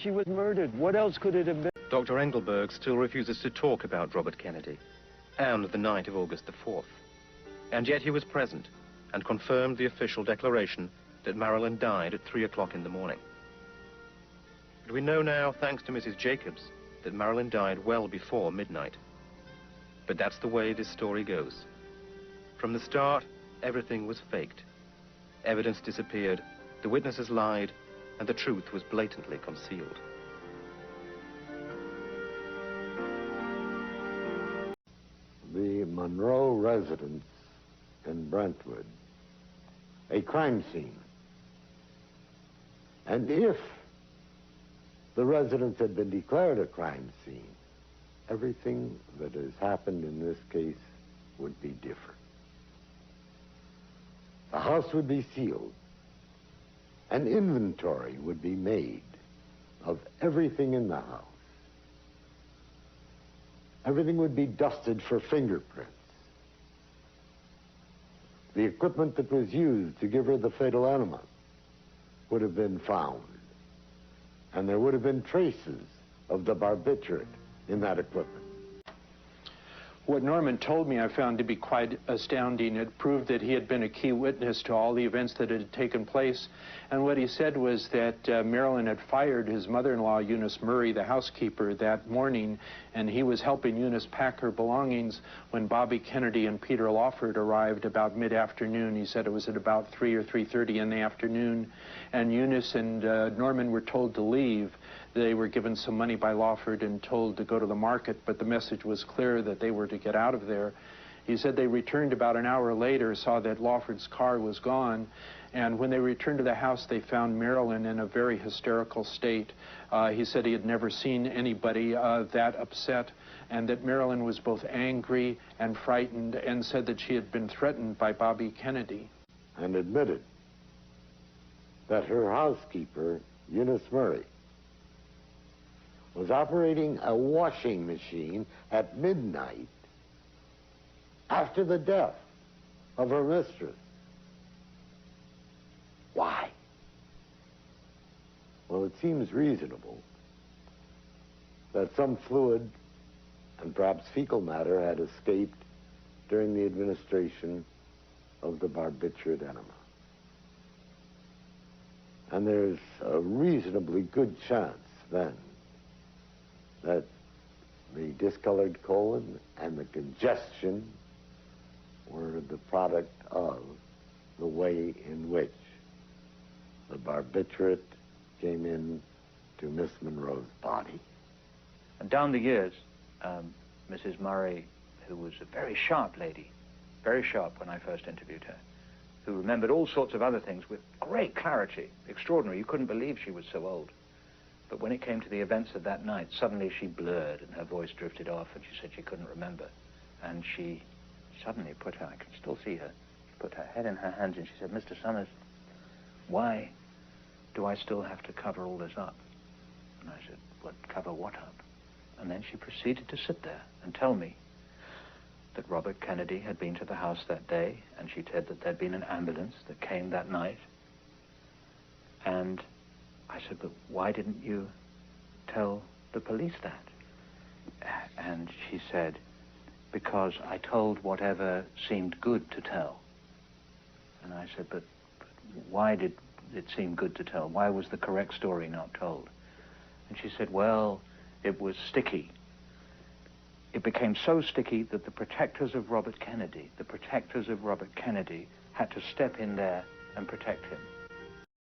She was murdered. What else could it have been? Dr. Engelberg still refuses to talk about Robert Kennedy and the night of August the 4th. And yet he was present and confirmed the official declaration that Marilyn died at 3 o'clock in the morning. But we know now, thanks to Mrs. Jacobs, that Marilyn died well before midnight. But that's the way this story goes. From the start, everything was faked. Evidence disappeared, the witnesses lied, and the truth was blatantly concealed. The Monroe residence in Brentwood, a crime scene. And if the residence had been declared a crime scene, everything that has happened in this case would be different. The house would be sealed. An inventory would be made of everything in the house. Everything would be dusted for fingerprints. The equipment that was used to give her the fatal enema would have been found. And there would have been traces of the barbiturate in that equipment. What Norman told me I found to be quite astounding. It proved that he had been a key witness to all the events that had taken place. And what he said was that Marilyn had fired his mother-in-law, Eunice Murray, the housekeeper, that morning, and he was helping Eunice pack her belongings when Bobby Kennedy and Peter Lawford arrived about mid-afternoon. He said it was at about 3 or 3:30 in the afternoon, and Eunice and Norman were told to leave. They were given some money by Lawford and told to go to the market, but the message was clear that they were to get out of there. He said they returned about an hour later, saw that Lawford's car was gone, and when they returned to the house, they found Marilyn in a very hysterical state. He said he had never seen anybody that upset, and that Marilyn was both angry and frightened, and said that she had been threatened by Bobby Kennedy. And admitted that her housekeeper, Eunice Murray, was operating a washing machine at midnight after the death of her mistress. Why? Well, it seems reasonable that some fluid and perhaps fecal matter had escaped during the administration of the barbiturate enema. And there's a reasonably good chance then that the discolored colon and the congestion were the product of the way in which the barbiturate came in to Miss Monroe's body. And down the years, Mrs. Murray, who was a very sharp lady, very sharp when I first interviewed her, who remembered all sorts of other things with great clarity, extraordinary. You couldn't believe she was so old. But when it came to the events of that night, suddenly she blurred and her voice drifted off and she said she couldn't remember. And she suddenly put her, I can still see her, she put her head in her hands and she said, "Mr. Summers, why do I still have to cover all this up?" And I said, "What, cover what up?" And then she proceeded to sit there and tell me that Robert Kennedy had been to the house that day, and she said that there'd been an ambulance that came that night. And I said, "But why didn't you tell the police that?" And she said, "Because I told whatever seemed good to tell." And I said, but why did it seem good to tell? Why was the correct story not told? And she said, "Well, it was sticky. It became so sticky that the protectors of Robert Kennedy had to step in there and protect him.